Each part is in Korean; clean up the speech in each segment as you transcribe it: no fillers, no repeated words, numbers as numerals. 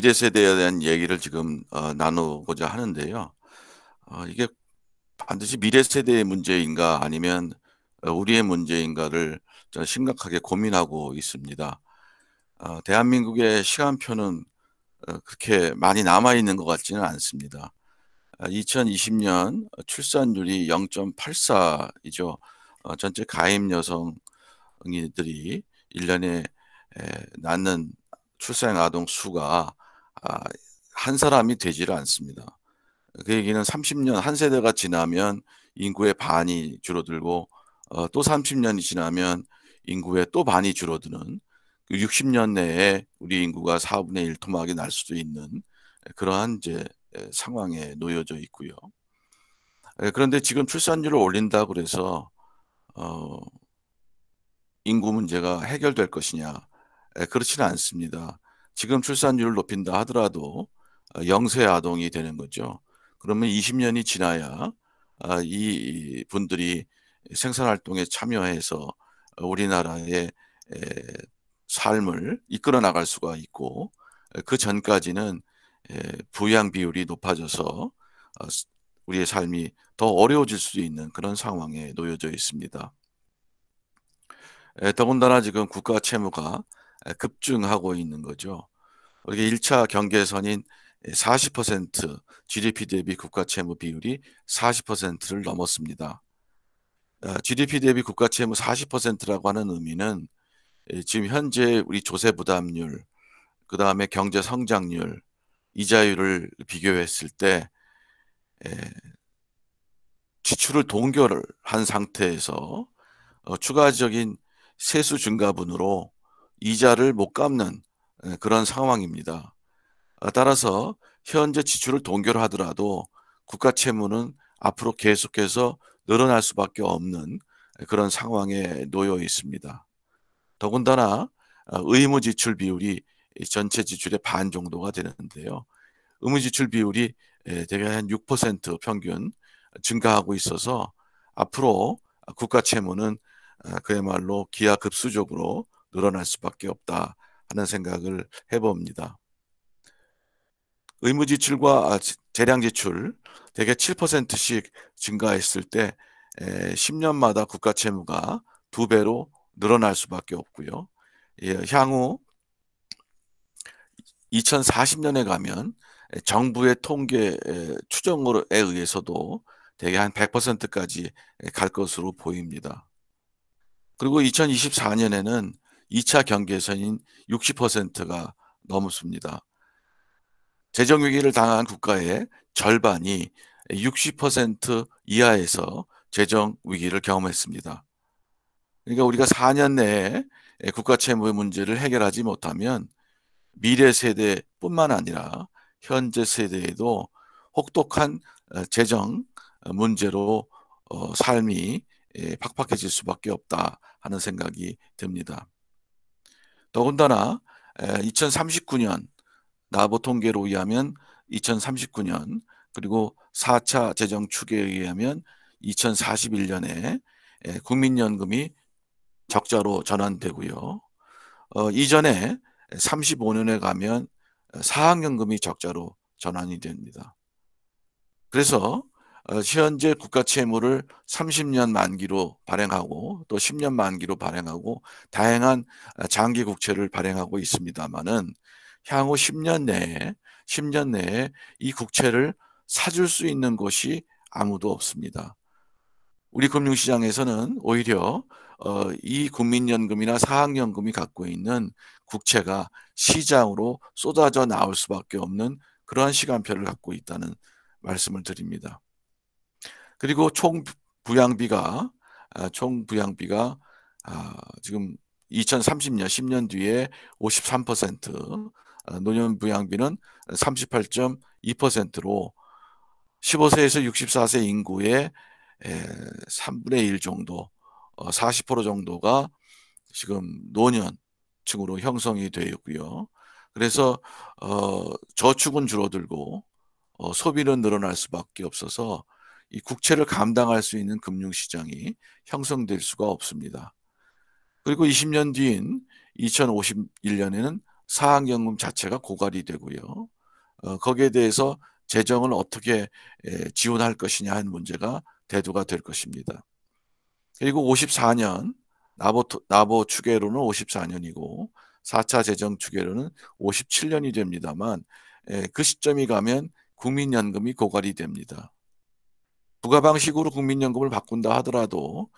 미래 세대에 대한 얘기를 지금 나누고자 하는데요. 이게 반드시 미래 세대의 문제인가 아니면 우리의 문제인가를 저는 심각하게 고민하고 있습니다. 대한민국의 시간표는 그렇게 많이 남아 있는 것 같지는 않습니다. 2020년 출산율이 0.84이죠. 전체 가임 여성들이 1년에 낳는 출생 아동 수가 아 한 사람이 되지를 않습니다. 그 얘기는 30년 한 세대가 지나면 인구의 반이 줄어들고 또 30년이 지나면 인구의 또 반이 줄어드는 그 60년 내에 우리 인구가 4분의 1 토막이 날 수도 있는 그러한 이제 상황에 놓여져 있고요. 그런데 지금 출산율을 올린다고 그래서 어 인구 문제가 해결될 것이냐? 그렇지는 않습니다. 지금 출산율을 높인다 하더라도 영세 아동이 되는 거죠. 그러면 20 년이 지나야 이 분들이 생산 활동에 참여해서 우리나라의 에 삶을 이끌어 나갈 수가 있고 그전까지는 부양 비율이 높아져서 우리의 삶이 더 어려워질 수 있는 그런 상황에 놓여져 있습니다. 더군다나 지금 국가 채무가 급증하고 있는 거죠. 이게 1차 경계선인 40% GDP 대비 국가 채무 비율이 40%를 넘었습니다. GDP 대비 국가 채무 40%라고 하는 의미는 지금 현재 우리 조세 부담률, 그다음에 경제 성장률, 이자율을 비교했을 때 에 지출을 동결을 한 상태에서 추가적인 세수 증가분으로 이자를 못 갚는 그런 상황입니다. 따라서 현재 지출을 동결하더라도 국가 채무는 앞으로 계속해서 늘어날 수밖에 없는 그런 상황에 놓여 있습니다. 더군다나 의무 지출 비율이 이 전체 지출의 반 정도가 되는데요. 의무 지출 비율이 대개 한 6% 평균 증가하고 있어서 앞으로 국가 채무는 그야말로 기하급수적으로 늘어날 수밖에 없다 하는 생각을 해 봅니다. 의무 지출과 재량 지출 대개 7%씩 증가했을 때 10 년마다 국가 채무가 2 배로 늘어날 수밖에 없고요. 향후 2040 년에 가면 정부의 통계 추정에 의해서도 대개 한 100% 까지 갈 것으로 보입니다. 그리고 2024 년에는 2차 경계선인 60%가 넘습니다. 재정 위기를 당한 국가의 절반이 60% 이하에서 재정 위기를 경험했습니다. 그러니까 우리가 4년 내에 국가 채무의 문제를 해결하지 못하면 미래 세대뿐만 아니라 현재 세대에도 혹독한 재정 문제로 삶이 팍팍해질 수밖에 없다 하는 생각이 듭니다. 더군다나 2039년 나보 통계로 의하면 2039년 그리고 4차 재정 추계에 의하면 2041 년에 국민연금이 적자로 전환되고요. 이전에 35 년에 가면 사학연금이 적자로 전환이 됩니다. 그래서 현재 국가 채무를 30년 만기로 발행하고 또 10년 만기로 발행하고 다양한 장기 국채를 발행하고 있습니다마는 향후 10년 내에 이 국채를 사줄 수 있는 곳이 아무도 없습니다. 우리 금융시장에서는 오히려 이 국민연금이나 사학연금이 갖고 있는 국채가 시장으로 쏟아져 나올 수밖에 없는 그러한 시간표를 갖고 있다는 말씀을 드립니다. 그리고 총 부양비가 지금 2030년 10년 뒤에 53%, 노년 부양비는 38.2%로 15 세에서 64세 인구의 3분의 1 정도 40% 정도가 지금 노년층으로 형성이 되어 있고요. 그래서 저축은 줄어들고 소비는 늘어날 수밖에 없어서 이 국채를 감당할 수 있는 금융시장이 형성될 수가 없습니다. 그리고 20년 뒤인 2051 년에는 사학연금 자체가 고갈이 되고요. 거기에 대해서 재정을 어떻게 지원할 것이냐 하는 문제가 대두가 될 것입니다. 그리고 54년 나보 추계로는 54년이고 4차 재정 추계로는 57년이 됩니다만 그 시점이 가면 국민연금이 고갈이 됩니다. 부가 방식으로 국민연금을 바꾼다 하더라도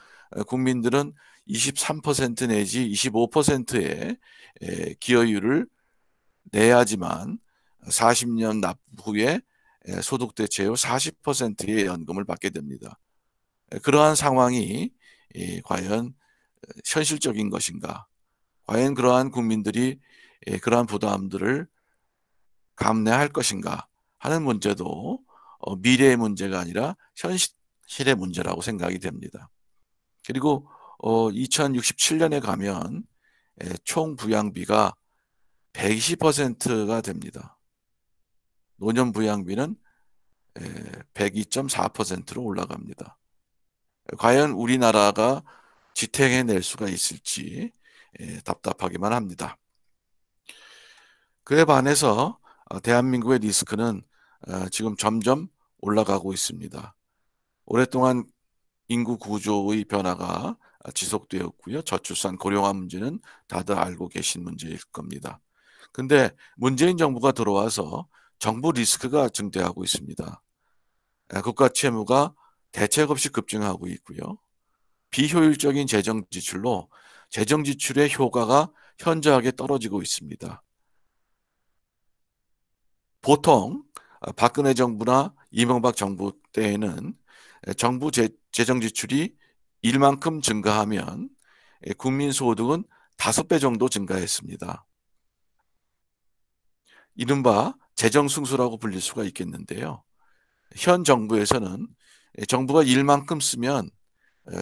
국민들은 23% 내지 25%의 기여율을 내야지만 40년 납 후에 소득 대체율 40%의 연금을 받게 됩니다. 그러한 상황이 과연 현실적인 것인가? 과연 그러한 국민들이 그러한 부담들을 감내할 것인가 하는 문제도 미래의 문제가 아니라 현실의 문제라고 생각이 됩니다. 그리고 2067년에 가면 총 부양비가 120%가 됩니다. 노년 부양비는 102.4%로 올라갑니다. 과연 우리나라가 지탱해낼 수가 있을지 답답하기만 합니다. 그에 반해서 대한민국의 리스크는 지금 점점 올라가고 있습니다. 오랫동안 인구 구조의 변화가 지속되었고요. 저출산 고령화 문제는 다들 알고 계신 문제일 겁니다. 근데 문재인 정부가 들어와서 정부 리스크가 증대하고 있습니다. 국가 채무가 대책 없이 급증하고 있고요. 비효율적인 재정 지출로 재정 지출의 효과가 현저하게 떨어지고 있습니다. 보통 박근혜 정부나 이명박 정부 때에는 정부 재정 지출이 일만큼 증가하면 국민 소득은 5배 정도 증가했습니다. 이른바 재정 승수라고 불릴 수가 있겠는데요. 현 정부에서는 정부가 일만큼 쓰면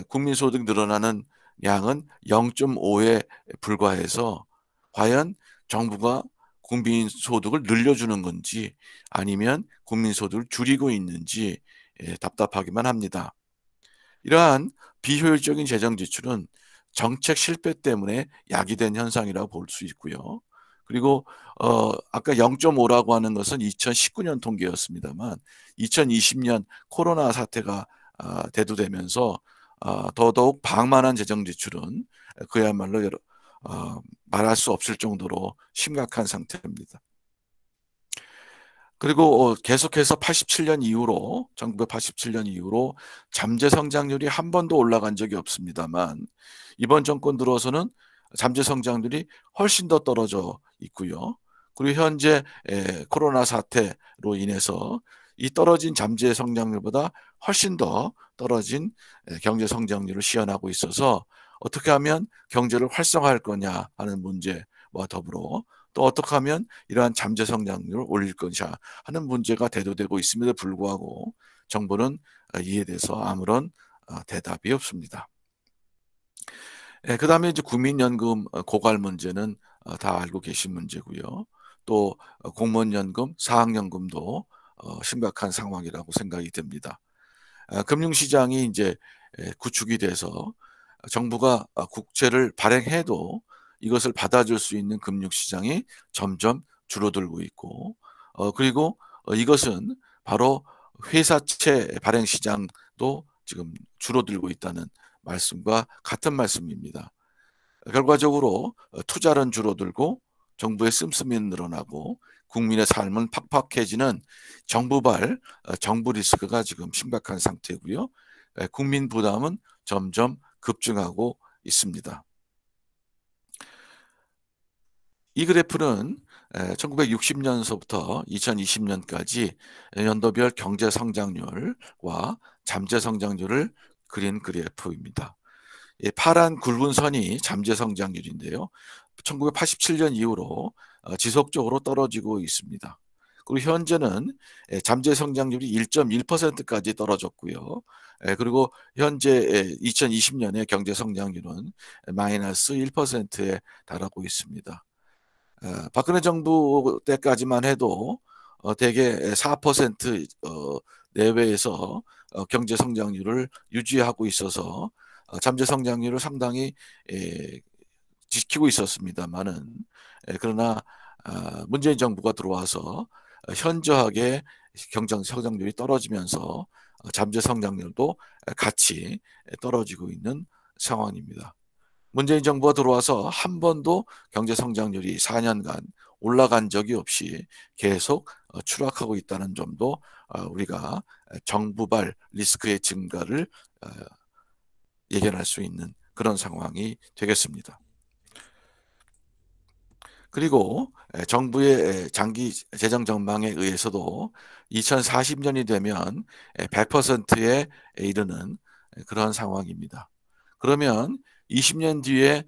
국민 소득 늘어나는 양은 0.5에 불과해서 과연 정부가 국민 소득을 늘려주는 건지 아니면 국민 소득을 줄이고 있는지 답답하기만 합니다. 이러한 비효율적인 재정 지출은 정책 실패 때문에 야기된 현상이라고 볼 수 있고요. 그리고 아까 0.5라고 하는 것은 2019년 통계였습니다만 2020년 코로나 사태가 대두되면서 더더욱 방만한 재정 지출은 그야말로 말할 수 없을 정도로 심각한 상태입니다. 그리고 계속해서 87년 이후로 1987년 이후로 잠재 성장률이 한 번도 올라간 적이 없습니다만 이번 정권 들어서는 잠재 성장률이 훨씬 더 떨어져 있고요. 그리고 현재 코로나 사태로 인해서 이 떨어진 잠재 성장률보다 훨씬 더 떨어진 경제 성장률을 시현하고 있어서 어떻게 하면 경제를 활성화할 거냐 하는 문제와 더불어 또 어떻게 하면 이러한 잠재 성장률을 올릴 것이냐 하는 문제가 대두되고 있음에도 불구하고 정부는 이에 대해서 아무런 대답이 없습니다. 그다음에 이제 국민연금 고갈 문제는 다 알고 계신 문제고요. 또 공무원연금, 사학연금도 심각한 상황이라고 생각이 됩니다. 금융시장이 이제 구축이 돼서 정부가 국채를 발행해도 이것을 받아줄 수 있는 금융시장이 점점 줄어들고 있고 그리고 이것은 바로 회사채 발행 시장도 지금 줄어들고 있다는 말씀과 같은 말씀입니다. 결과적으로 투자는 줄어들고 정부의 씀씀이는 늘어나고 국민의 삶은 팍팍해지는 정부발 정부 리스크가 지금 심각한 상태고요. 국민 부담은 점점 급증하고 있습니다. 이 그래프는 1960년서부터 2020년까지 연도별 경제 성장률과 잠재 성장률을 그린 그래프입니다. 파란 굵은 선이 잠재 성장률인데요. 1987년 이후로 지속적으로 떨어지고 있습니다. 그리고 현재는 잠재 성장률이 1.1%까지 떨어졌고요. 그리고 현재 2020년의 경제 성장률은 마이너스 1%에 달하고 있습니다. 박근혜 정부 때까지만 해도 대개 4% 내외에서 경제 성장률을 유지하고 있어서 잠재 성장률을 상당히 지키고 있었습니다만은 그러나 문재인 정부가 들어와서 현저하게 경제 성장률이 떨어지면서 잠재 성장률도 같이 떨어지고 있는 상황입니다. 문재인 정부가 들어와서 한 번도 경제 성장률이 4년간 올라간 적이 없이 계속 추락하고 있다는 점도 우리가 정부발 리스크의 증가를 예견할 수 있는 그런 상황이 되겠습니다. 그리고 정부의 장기 재정 전망에 의해서도 2040년이 되면 100%에 이르는 그런 상황입니다. 그러면 20년 뒤에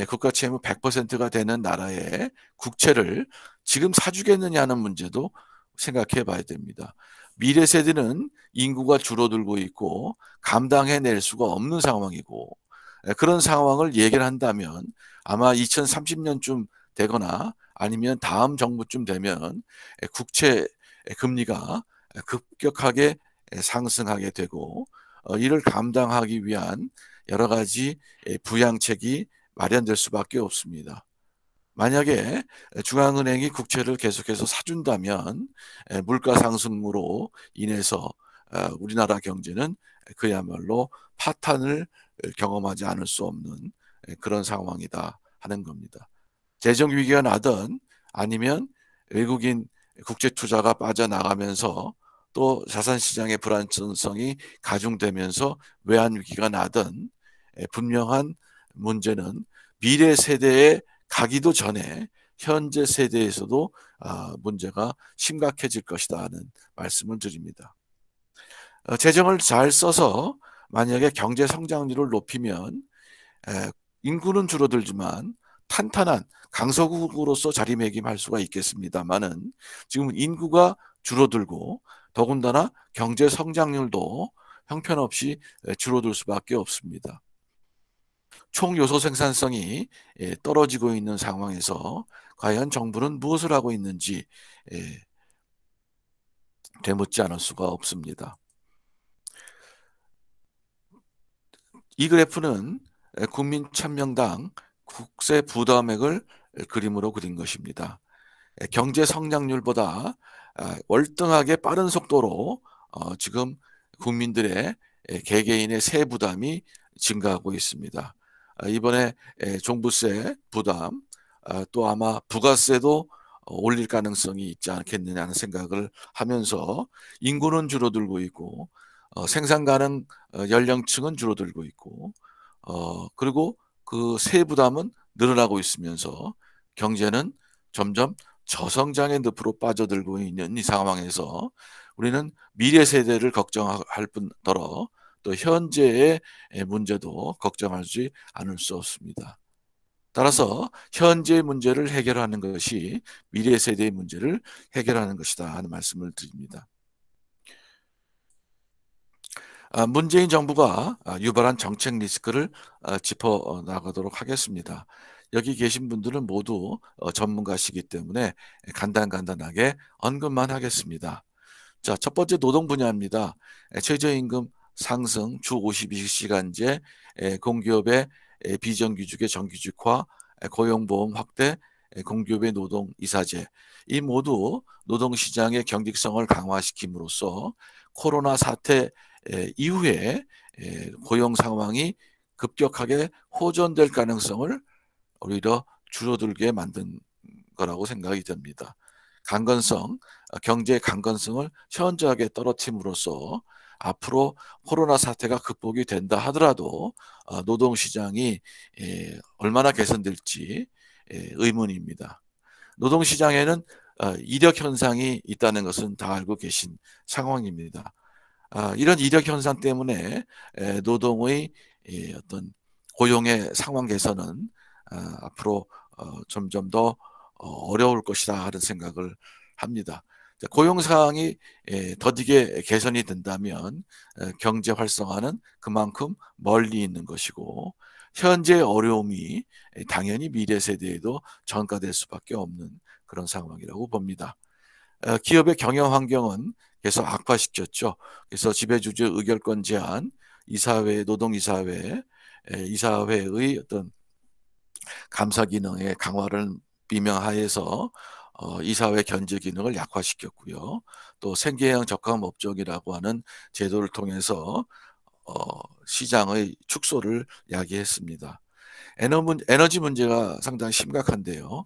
국가 채무 100%가 되는 나라의 국채를 지금 사주겠느냐는 문제도 생각해 봐야 됩니다. 미래 세대는 인구가 줄어들고 있고 감당해낼 수가 없는 상황이고, 그런 상황을 예견한다면 아마 2030년쯤 되거나 아니면 다음 정부쯤 되면 국채 금리가 급격하게 상승하게 되고, 이를 감당하기 위한 여러 가지 부양책이 마련될 수밖에 없습니다. 만약에 중앙은행이 국채를 계속해서 사준다면 물가 상승으로 인해서 우리나라 경제는 그야말로 파탄을 경험하지 않을 수 없는 그런 상황이다 하는 겁니다. 재정 위기가 나든 아니면 외국인 국제 투자가 빠져나가면서 또 자산 시장의 불안정성이 가중되면서 외환 위기가 나든 분명한 문제는 미래 세대에 가기도 전에 현재 세대에서도 문제가 심각해질 것이다 하는 말씀을 드립니다. 재정을 잘 써서 만약에 경제 성장률을 높이면 인구는 줄어들지만 탄탄한 강서국으로서 자리매김할 수가 있겠습니다만은, 지금 인구가 줄어들고 더군다나 경제 성장률도 형편없이 줄어들 수밖에 없습니다. 총 요소 생산성이 떨어지고 있는 상황에서 과연 정부는 무엇을 하고 있는지 되묻지 않을 수가 없습니다. 이 그래프는 국민천명당 국세 부담액을 그림으로 그린 것입니다. 경제 성장률보다 월등하게 빠른 속도로 지금 국민들의 개개인의 세 부담이 증가하고 있습니다. 이번에 종부세 부담, 또 아마 부가세도 올릴 가능성이 있지 않겠느냐는 생각을 하면서 인구는 줄어들고 있고 생산 가능 연령층은 줄어들고 있고 그리고 그 세 부담은 늘어나고 있으면서 경제는 점점 저성장의 늪으로 빠져들고 있는 이 상황에서 우리는 미래 세대를 걱정할 뿐더러 또 현재의 문제도 걱정하지 않을 수 없습니다. 따라서 현재의 문제를 해결하는 것이 미래 세대의 문제를 해결하는 것이다 하는 말씀을 드립니다. 문재인 정부가 유발한 정책 리스크를 짚어 나가도록 하겠습니다. 여기 계신 분들은 모두 전문가시기 때문에 간단하게 언급만 하겠습니다. 자, 첫 번째 노동 분야입니다. 최저임금 상승, 주 52시간제, 공기업의 비정규직의 정규직화, 고용보험 확대, 공기업의 노동 이사제, 이 모두 노동시장의 경직성을 강화시킴으로써 코로나 사태 이후에 고용 상황이 급격하게 호전될 가능성을 오히려 줄어들게 만든 거라고 생각이 됩니다. 경제의 강건성을 현저하게 떨어뜨림으로써 앞으로 코로나 사태가 극복이 된다 하더라도 노동시장이 얼마나 개선될지 의문입니다. 노동시장에는 이력 현상이 있다는 것은 다 알고 계신 상황입니다. 이런 이력 현상 때문에 노동의 어떤 고용의 상황 개선은 앞으로 점점 더 어려울 것이다 하는 생각을 합니다. 고용 상황이 더디게 개선이 된다면 경제 활성화는 그만큼 멀리 있는 것이고, 현재의 어려움이 당연히 미래 세대에도 전가될 수밖에 없는 그런 상황이라고 봅니다. 기업의 경영 환경은 계속 악화시켰죠. 그래서 지배주주 의결권 제한, 이사회, 노동이사회, 이사회의 어떤 감사 기능의 강화를 비명하에서 이사회 견제 기능을 약화시켰고요. 또 생계형 적합 업종이라고 하는 제도를 통해서 어, 시장의 축소를 야기했습니다. 에너지 문제가 상당히 심각한데요.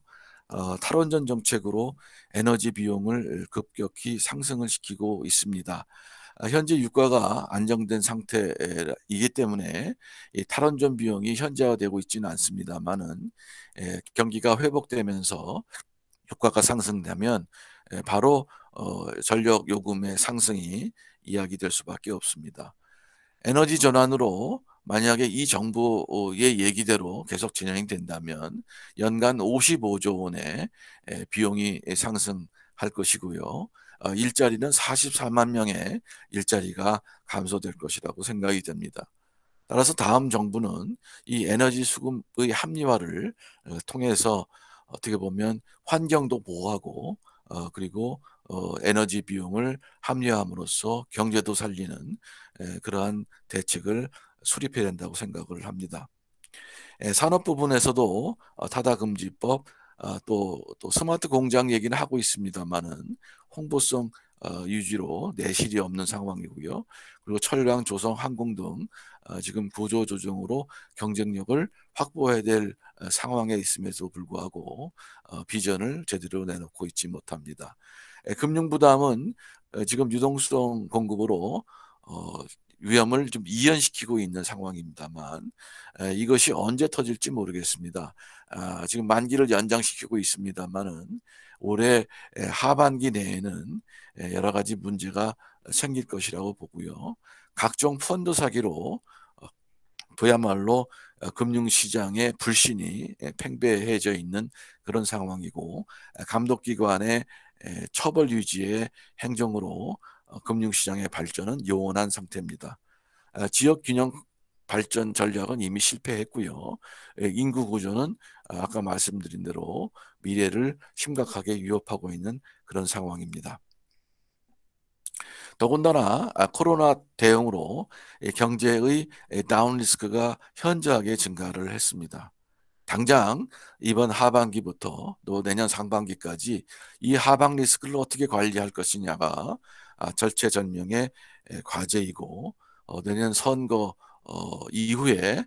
탈원전 정책으로 에너지 비용을 급격히 상승을 시키고 있습니다. 현재 유가가 안정된 상태이기 때문에 이 탈원전 비용이 현재화되고 있지는 않습니다만은 경기가 회복되면서 유가가 상승되면 바로 전력 요금의 상승이 이야기될 수밖에 없습니다. 에너지 전환으로 만약에 이 정부의 얘기대로 계속 진행이 된다면 연간 55조 원의 비용이 상승할 것이고요. 일자리는 44만 명의 일자리가 감소될 것이라고 생각이 됩니다. 따라서 다음 정부는 이 에너지 수급의 합리화를 통해서 어떻게 보면 환경도 보호하고 그리고 에너지 비용을 합리화함으로써 경제도 살리는 그러한 대책을 수립해야 된다고 생각을 합니다. 산업 부분에서도 타다금지법 또 스마트 공장 얘기는 하고 있습니다만은 홍보성 유지로 내실이 없는 상황이고요. 그리고 철강, 조선, 항공 등 지금 구조조정으로 경쟁력을 확보해야 될 상황에 있음에도 불구하고 비전을 제대로 내놓고 있지 못합니다. 금융 부담은 지금 유동성 공급으로 위험을 좀 이연시키고 있는 상황입니다만 이것이 언제 터질지 모르겠습니다. 지금 만기를 연장시키고 있습니다만은 올해 하반기 내에는 여러 가지 문제가 생길 것이라고 보고요. 각종 펀드 사기로 그야말로 금융시장의 불신이 팽배해져 있는 그런 상황이고 감독기관의 처벌 유지의 행정으로 금융시장의 발전은 요원한 상태입니다. 지역균형 발전 전략은 이미 실패했고요. 인구 구조는 아까 말씀드린 대로 미래를 심각하게 위협하고 있는 그런 상황입니다. 더군다나 코로나 대응으로 경제의 다운 리스크가 현저하게 증가를 했습니다. 당장 이번 하반기부터 또 내년 상반기까지 이 하방 리스크를 어떻게 관리할 것이냐가 절체절명의 과제이고 내년 선거 이후에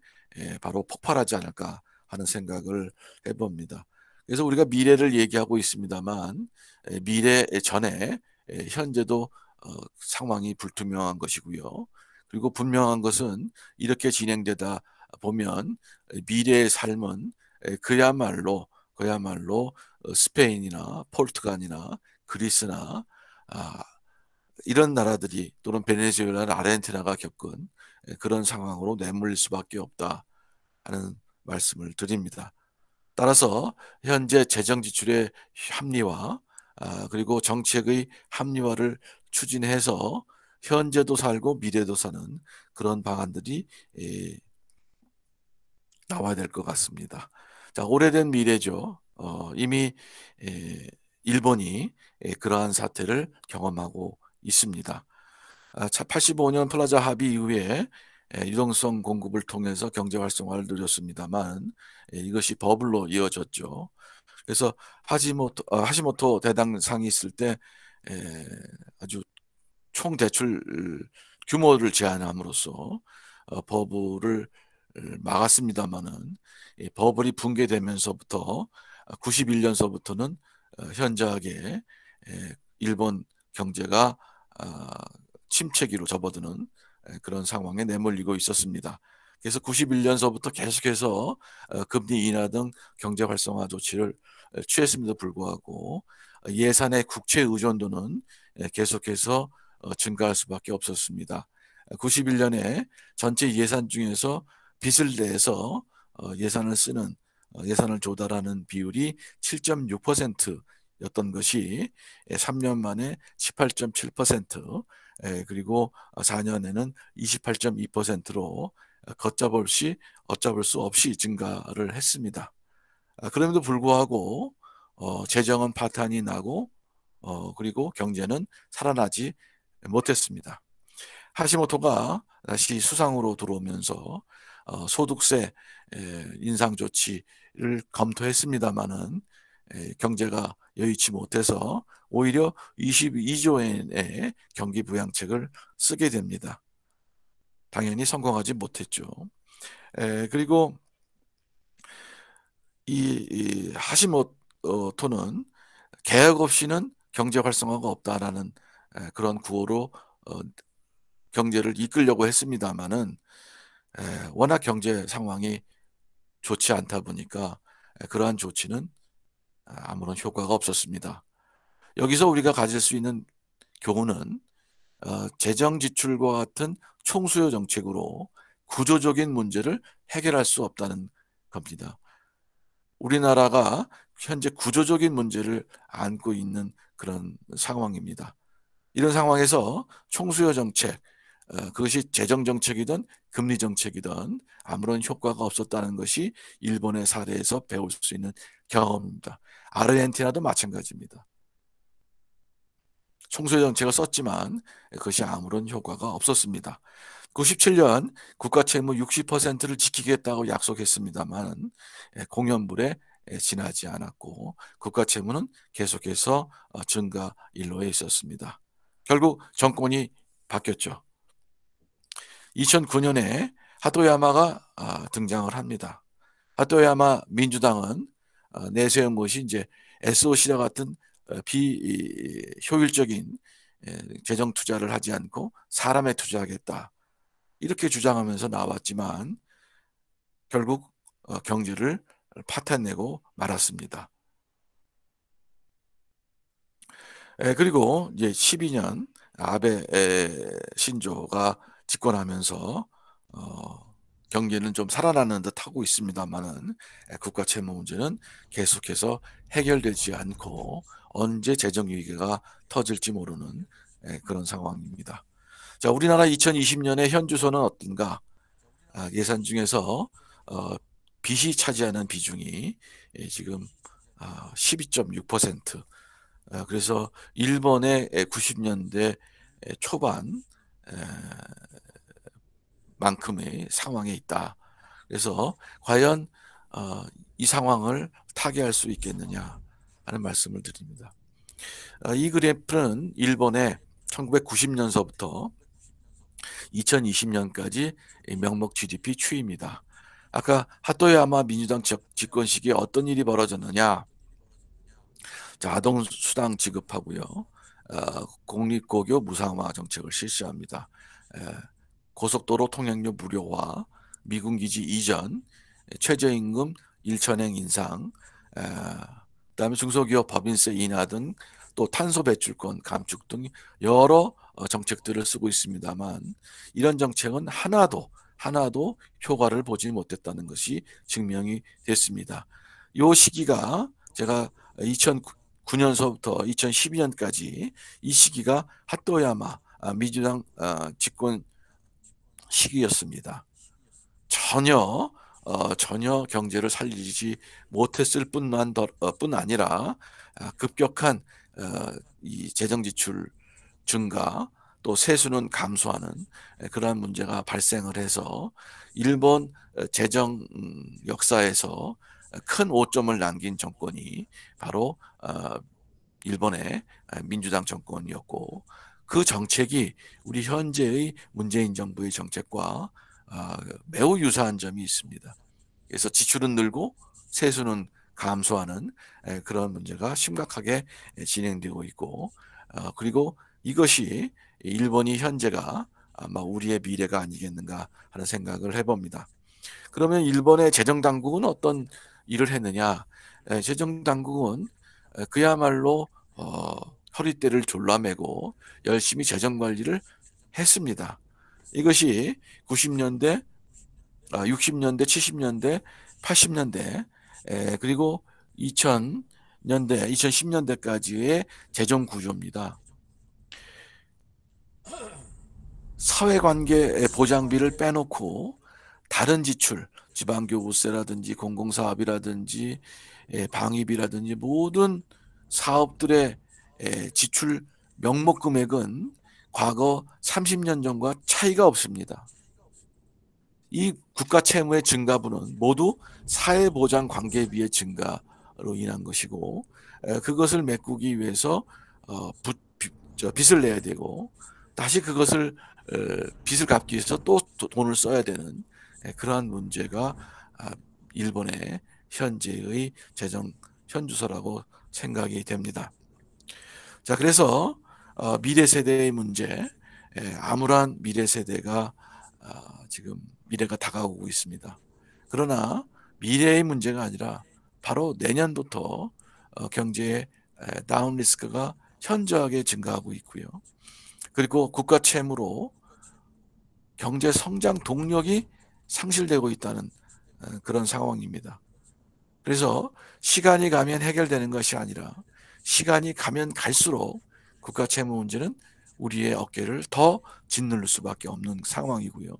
바로 폭발하지 않을까 하는 생각을 해봅니다. 그래서 우리가 미래를 얘기하고 있습니다만 미래 전에 현재도 상황이 불투명한 것이고요. 그리고 분명한 것은 이렇게 진행되다 보면 미래의 삶은 그야말로 스페인이나 포르투갈이나 그리스나 이런 나라들이 또는 베네수엘라나 아르헨티나가 겪은 그런 상황으로 내몰릴 수밖에 없다 하는 말씀을 드립니다. 따라서 현재 재정 지출의 합리화 그리고 정책의 합리화를 추진해서 현재도 살고 미래도 사는 그런 방안들이 나와야 될 것 같습니다. 자, 오래된 미래죠. 이미 일본이 그러한 사태를 경험하고 있습니다. 85년 플라자 합의 이후에 유동성 공급을 통해서 경제 활성화를 누렸습니다만 이것이 버블로 이어졌죠. 그래서 하시모토 대당상이 있을 때 아주 총 대출 규모를 제한함으로써 버블을 막았습니다마는 버블이 붕괴되면서부터 91년서부터는 현저하게 일본 경제가 침체기로 접어드는 그런 상황에 내몰리고 있었습니다. 그래서 91년서부터 계속해서 금리 인하 등 경제 활성화 조치를 취했음에도 불구하고 예산의 국채 의존도는 계속해서 증가할 수밖에 없었습니다. 91년에 전체 예산 중에서 빚을 내서 예산을 쓰는 예산을 조달하는 비율이 7.6%였던 것이 3년 만에 18.7% 그리고 4년에는 28.2%로 어쩌볼 수 없이 증가를 했습니다. 그럼에도 불구하고 재정은 파탄이 나고 그리고 경제는 살아나지 못했습니다. 하시모토가 다시 수상으로 들어오면서 소득세 인상 조치를 검토했습니다마는 경제가 여의치 못해서 오히려 22조 엔의 경기 부양책을 쓰게 됩니다. 당연히 성공하지 못했죠. 그리고 이 하시모토는 개혁 없이는 경제 활성화가 없다라는 그런 구호로 경제를 이끌려고 했습니다만은 워낙 경제 상황이 좋지 않다 보니까 그러한 조치는 아무런 효과가 없었습니다. 여기서 우리가 가질 수 있는 교훈은 재정 지출과 같은 총수요 정책으로 구조적인 문제를 해결할 수 없다는 겁니다. 우리나라가 현재 구조적인 문제를 안고 있는 그런 상황입니다. 이런 상황에서 총수요 정책, 그것이 재정 정책이든 금리 정책이든 아무런 효과가 없었다는 것이 일본의 사례에서 배울 수 있는 경험입니다. 아르헨티나도 마찬가지입니다. 총수요 정책을 썼지만 그것이 아무런 효과가 없었습니다. 97년 국가채무 60%를 지키겠다고 약속했습니다만 공연불에 지나지 않았고 국가채무는 계속해서 증가 일로에 있었습니다. 결국 정권이 바뀌었죠. 2009년에 하토야마가 등장을 합니다. 하토야마 민주당은 내세운 것이 이제 SOC와 같은 비효율적인 재정 투자를 하지 않고 사람에 투자하겠다. 이렇게 주장하면서 나왔지만 결국 경제를 파탄내고 말았습니다. 그리고 이제 12년 아베 신조가 집권하면서 경제는 좀 살아나는 듯 하고 있습니다만은 국가 채무 문제는 계속해서 해결되지 않고 언제 재정 위기가 터질지 모르는 그런 상황입니다. 자, 우리나라 2020년의 현주소는 어떤가? 예산 중에서 빚이 차지하는 비중이 지금 12.6%. 그래서 일본의 90년대 초반 만큼의 상황에 있다. 그래서 과연 이 상황을 타개할 수 있겠느냐 하는 말씀을 드립니다. 이 그래프는 일본의 1990년서부터 2020년까지 명목 GDP 추이입니다. 아까 하토야마 민주당 집권 시기에 어떤 일이 벌어졌느냐? 자, 아동수당 지급하고요. 공립고교 무상화 정책을 실시합니다. 고속도로 통행료 무료화, 미군기지 이전, 최저임금 1천행 인상, 그다음에 중소기업 법인세 인하 등 또 탄소 배출권 감축 등 여러 정책들을 쓰고 있습니다만 이런 정책은 하나도 효과를 보지 못했다는 것이 증명이 됐습니다. 이 시기가 제가 2009년서부터 2012년까지 이 시기가 하토야마 민주당 집권 시기였습니다. 전혀 경제를 살리지 못했을 뿐 아니라 급격한 이 재정 지출 증가 또 세수는 감소하는 그러한 문제가 발생을 해서 일본 재정 역사에서 큰 오점을 남긴 정권이 바로 일본의 민주당 정권이었고 그 정책이 우리 현재의 문재인 정부의 정책과 매우 유사한 점이 있습니다. 그래서 지출은 늘고 세수는 감소하는 그런 문제가 심각하게 진행되고 있고 그리고 이것이 일본이 현재가 아마 우리의 미래가 아니겠는가 하는 생각을 해봅니다. 그러면 일본의 재정당국은 어떤 일을 했느냐? 재정당국은 그야말로 허리띠를 졸라매고 열심히 재정관리를 했습니다. 이것이 90년대, 60년대, 70년대, 80년대 그리고 2000년대, 2010년대까지의 재정 구조입니다. 사회관계 보장비를 빼놓고 다른 지출, 지방교부세라든지 공공사업이라든지 방위비라든지 모든 사업들의 지출 명목 금액은 과거 30년 전과 차이가 없습니다. 이 국가 채무의 증가분은 모두 사회보장 관계비의 증가 인한 것이고, 그것을 메꾸기 위해서 빚을 내야 되고, 다시 그것을 빚을 갚기 위해서 또 돈을 써야 되는 그러한 문제가 일본의 현재의 재정 현주소라고 생각이 됩니다. 자, 그래서 미래 세대의 문제, 암울한 미래 세대가 지금 미래가 다가오고 있습니다. 그러나 미래의 문제가 아니라 바로 내년부터 경제의 다운 리스크가 현저하게 증가하고 있고요. 그리고 국가 채무로 경제 성장 동력이 상실되고 있다는 그런 상황입니다. 그래서 시간이 가면 해결되는 것이 아니라 시간이 가면 갈수록 국가 채무 문제는 우리의 어깨를 더 짓누를 수밖에 없는 상황이고요.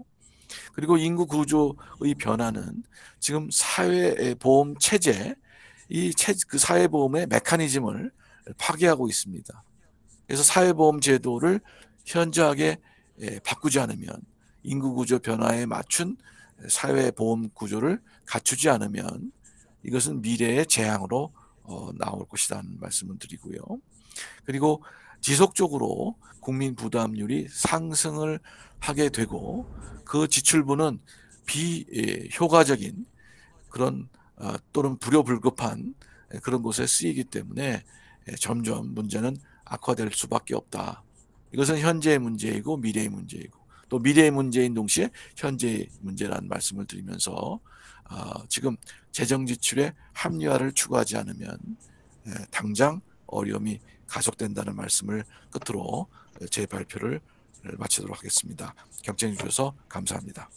그리고 인구 구조의 변화는 지금 사회보험 체제, 그 사회보험의 메커니즘을 파괴하고 있습니다. 그래서 사회보험 제도를 현저하게 바꾸지 않으면, 인구 구조 변화에 맞춘 사회보험 구조를 갖추지 않으면 이것은 미래의 재앙으로 나올 것이라는 말씀을 드리고요. 그리고 지속적으로 국민 부담률이 상승을 하게 되고, 그 지출분은 비효과적인 그런 또는 불효불급한 그런 곳에 쓰이기 때문에 점점 문제는 악화될 수밖에 없다. 이것은 현재의 문제이고 미래의 문제이고, 또 미래의 문제인 동시에 현재의 문제라는 말씀을 드리면서, 지금 재정 지출의 합리화를 추구하지 않으면 당장 어려움이 가속된다는 말씀을 끝으로 제 발표를 마치도록 하겠습니다. 경청해 주셔서 감사합니다.